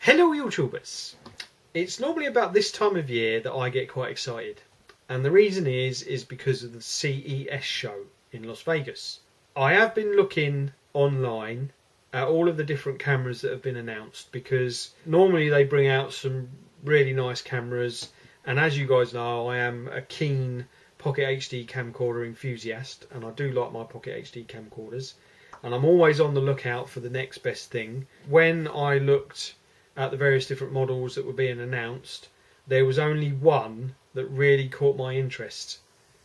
Hello YouTubers! It's normally about this time of year that I get quite excited, and the reason is because of the CES show in Las Vegas. I have been looking online at all of the different cameras that have been announced, because normally they bring out some really nice cameras, and as you guys know, I am a keen Pocket HD camcorder enthusiast, and I do like my Pocket HD camcorders, and I'm always on the lookout for the next best thing. When I looked at the various different models that were being announced, there was only one that really caught my interest,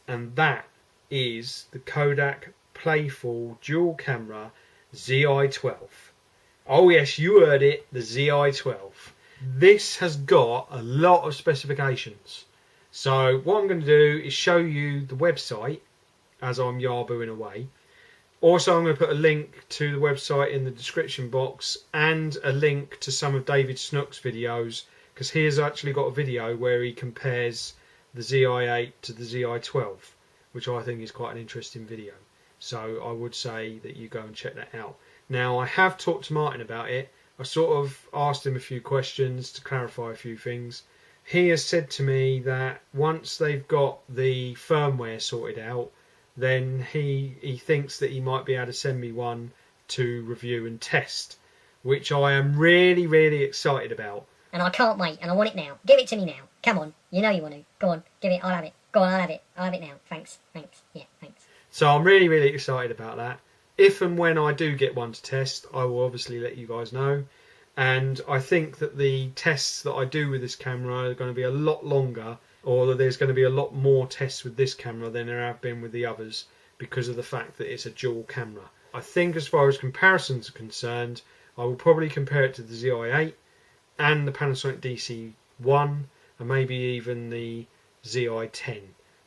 and that is the Kodak Playfull dual camera Zi12. Oh yes, you heard it, the Zi12. This has got a lot of specifications, so what I'm going to do is show you the website as I'm yabooing away. Also, I'm going to put a link to the website in the description box and a link to some of David Snook's videos, because he has actually got a video where he compares the Zi8 to the Zi12, which I think is quite an interesting video. So I would say that you go and check that out. Now, I have talked to Martin about it. I sort of asked him a few questions to clarify a few things. He has said to me that once they've got the firmware sorted out, then he thinks that he might be able to send me one to review and test, which I am really, really excited about. And I can't wait, and I want it now. Give it to me now. Come on, you know you want to. Go on, give it, I'll have it. Go on, I'll have it. I'll have it now. Thanks, yeah, thanks. So I'm really, really excited about that. If and when I do get one to test, I will obviously let you guys know. And I think that the tests that I do with this camera are going to be a lot longer, or that there's going to be a lot more tests with this camera than there have been with the others, because of the fact that it's a dual camera. I think as far as comparisons are concerned, I will probably compare it to the Zi8 and the Panasonic DC1 and maybe even the Zi10,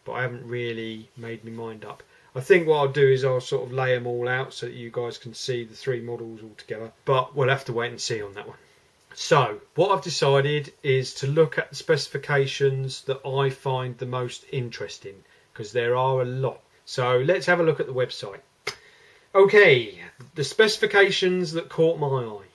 but I haven't really made my mind up. I think what I'll do is I'll sort of lay them all out so that you guys can see the three models all together, but we'll have to wait and see on that one. So what I've decided is to look at the specifications that I find the most interesting, because there are a lot. So let's have a look at the website. Okay, the specifications that caught my eye.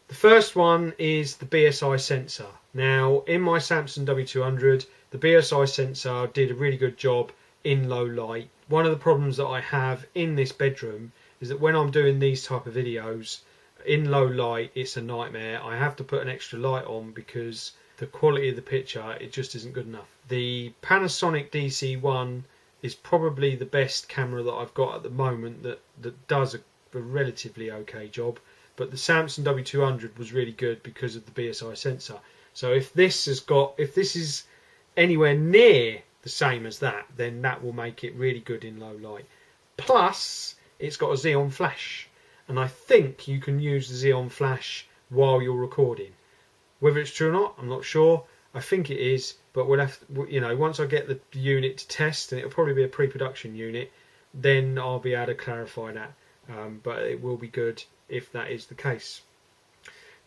The first one is the BSI sensor. Now, in my Samsung W200, the BSI sensor did a really good job in low light. One of the problems that I have in this bedroom is that when I'm doing these type of videos, in low light, it's a nightmare. I have to put an extra light on because the quality of the picture, it just isn't good enough. The Panasonic DC1 is probably the best camera that I've got at the moment that does a relatively okay job, but the Samsung W200 was really good because of the BSI sensor. So if this is anywhere near the same as that, then that will make it really good in low light. Plus, it's got a Xeon flash, and I think you can use the Xeon flash while you're recording. Whether it's true or not, I'm not sure. I think it is, but we'll have to, you know, once I get the unit to test, and it'll probably be a pre-production unit, then I'll be able to clarify that. But it will be good if that is the case.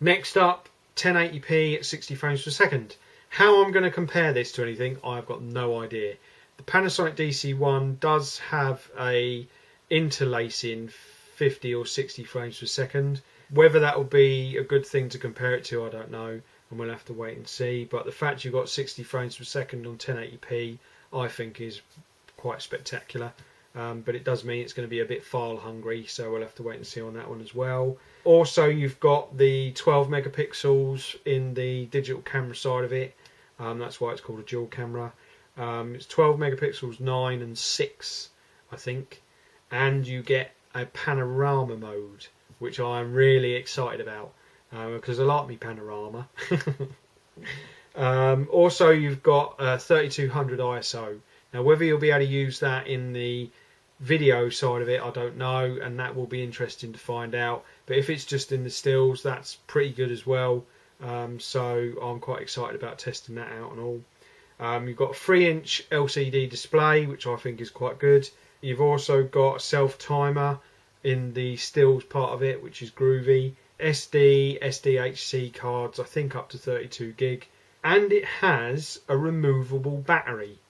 Next up, 1080p at 60 frames per second. How I'm going to compare this to anything, I've got no idea. The Panasonic DC1 does have a interlacing 50 or 60 frames per second. Whether that will be a good thing to compare it to, I don't know, and we'll have to wait and see. But the fact you've got 60 frames per second on 1080p, I think is quite spectacular. But it does mean it's going to be a bit file hungry, so we'll have to wait and see on that one as well. Also, you've got the 12 megapixels in the digital camera side of it. That's why it's called a dual camera. It's 12 megapixels, 9 and 6, I think. And you get a panorama mode, which I'm really excited about, because I like me panorama. Also, you've got 3200 ISO. Now, whether you'll be able to use that in the video side of it, I don't know, and that will be interesting to find out. But if it's just in the stills, that's pretty good as well. So I'm quite excited about testing that out and all. You've got a 3-inch LCD display, which I think is quite good. You've also got a self-timer in the stills part of it, which is groovy. SDHC cards, I think up to 32 gig. And it has a removable battery,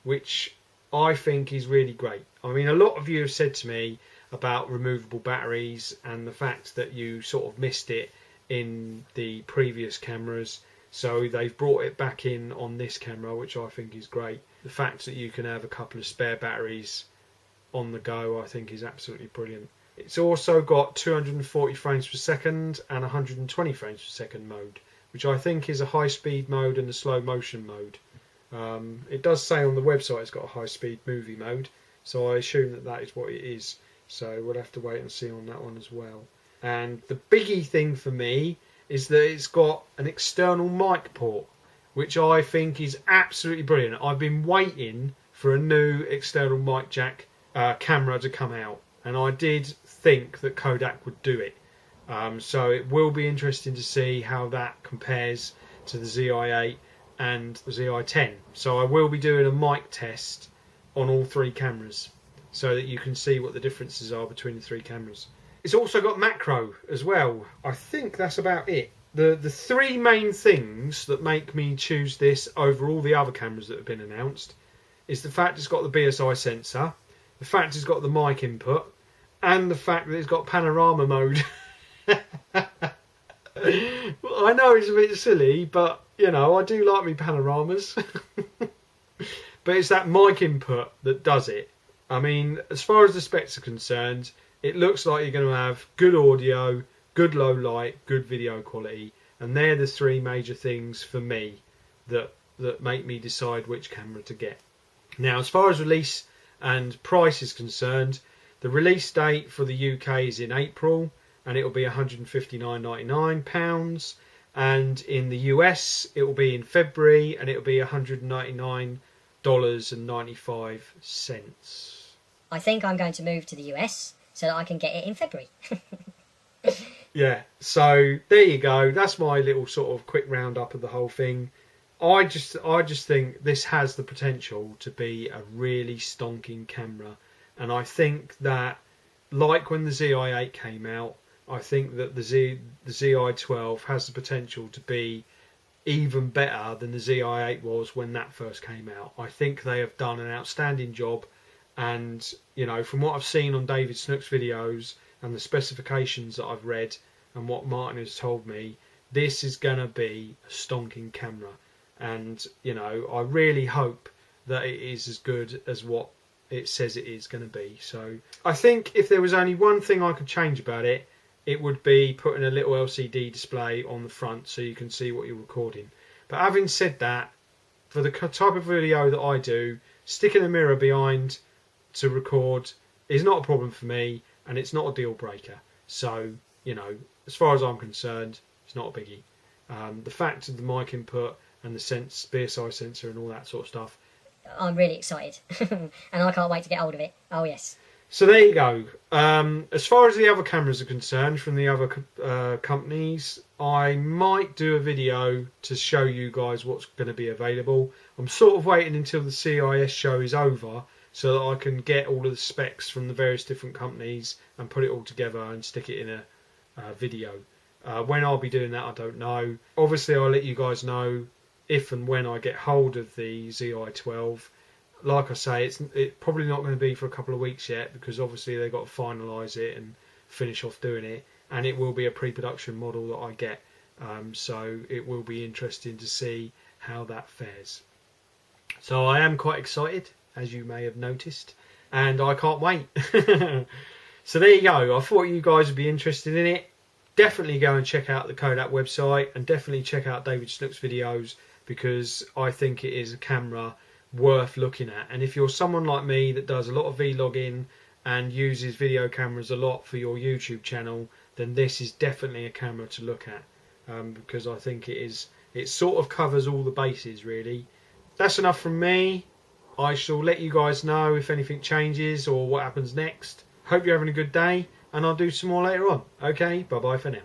which I think is really great. I mean, a lot of you have said to me about removable batteries and the fact that you sort of missed it in the previous cameras. So they've brought it back in on this camera, which I think is great. The fact that you can have a couple of spare batteries on the go, I think is absolutely brilliant. It's also got 240 frames per second and 120 frames per second mode, which I think is a high speed mode and a slow motion mode. It does say on the website it's got a high speed movie mode, so I assume that that is what it is. So we'll have to wait and see on that one as well. And the biggie thing for me is that it's got an external mic port, which I think is absolutely brilliant. I've been waiting for a new external mic jack camera to come out, and I did think that Kodak would do it. So it will be interesting to see how that compares to the Zi8 and the Zi10. So I will be doing a mic test on all three cameras so that you can see what the differences are between the three cameras. It's also got macro as well. I think that's about it. The three main things that make me choose this over all the other cameras that have been announced is the fact it's got the BSI sensor, the fact it's got the mic input, and the fact that it's got panorama mode. Well, I know it's a bit silly, but you know, I do like me panoramas. But it's that mic input that does it. I mean, as far as the specs are concerned, it looks like you're going to have good audio, good low light, good video quality, and they're the three major things for me that make me decide which camera to get. Now, as far as release and price is concerned, the release date for the UK is in April, and it will be £159.99, and in the US it will be in February, and it will be $199.95. I think I'm going to move to the US so that I can get it in February. Yeah, so there you go. That's my little sort of quick roundup of the whole thing. I just think this has the potential to be a really stonking camera, and I think that, like when the Zi8 came out, I think that the Zi12 has the potential to be even better than the Zi8 was when that first came out. I think they have done an outstanding job, and you know, from what I've seen on David Snook's videos and the specifications that I've read and what Martin has told me, this is going to be a stonking camera. And you know, I really hope that it is as good as what it says it is going to be. So I think if there was only one thing I could change about it, it would be putting a little LCD display on the front so you can see what you're recording. But having said that, for the type of video that I do, sticking a mirror behind to record is not a problem for me, and it's not a deal breaker. So, you know, as far as I'm concerned, it's not a biggie. The fact of the mic input and the BSI sensor and all that sort of stuff, I'm really excited. And I can't wait to get hold of it. Oh yes. So there you go. As far as the other cameras are concerned from the other companies, I might do a video to show you guys what's going to be available. I'm sort of waiting until the CIS show is over so that I can get all of the specs from the various different companies and put it all together and stick it in a video. When I'll be doing that, I don't know. Obviously, I'll let you guys know if and when I get hold of the Zi12. Like I say, it's probably not going to be for a couple of weeks yet, because obviously they've got to finalise it and finish off doing it, and it will be a pre-production model that I get, so it will be interesting to see how that fares. So I am quite excited, as you may have noticed, and I can't wait. So there you go. I thought you guys would be interested in it. Definitely go and check out the Kodak website, and definitely check out David Snook's videos, because I think it is a camera worth looking at. And if you're someone like me that does a lot of vlogging and uses video cameras a lot for your YouTube channel, then this is definitely a camera to look at, because I think it sort of covers all the bases really. That's enough from me. I shall let you guys know if anything changes or what happens next. Hope you're having a good day, and I'll do some more later on. Okay, bye bye for now.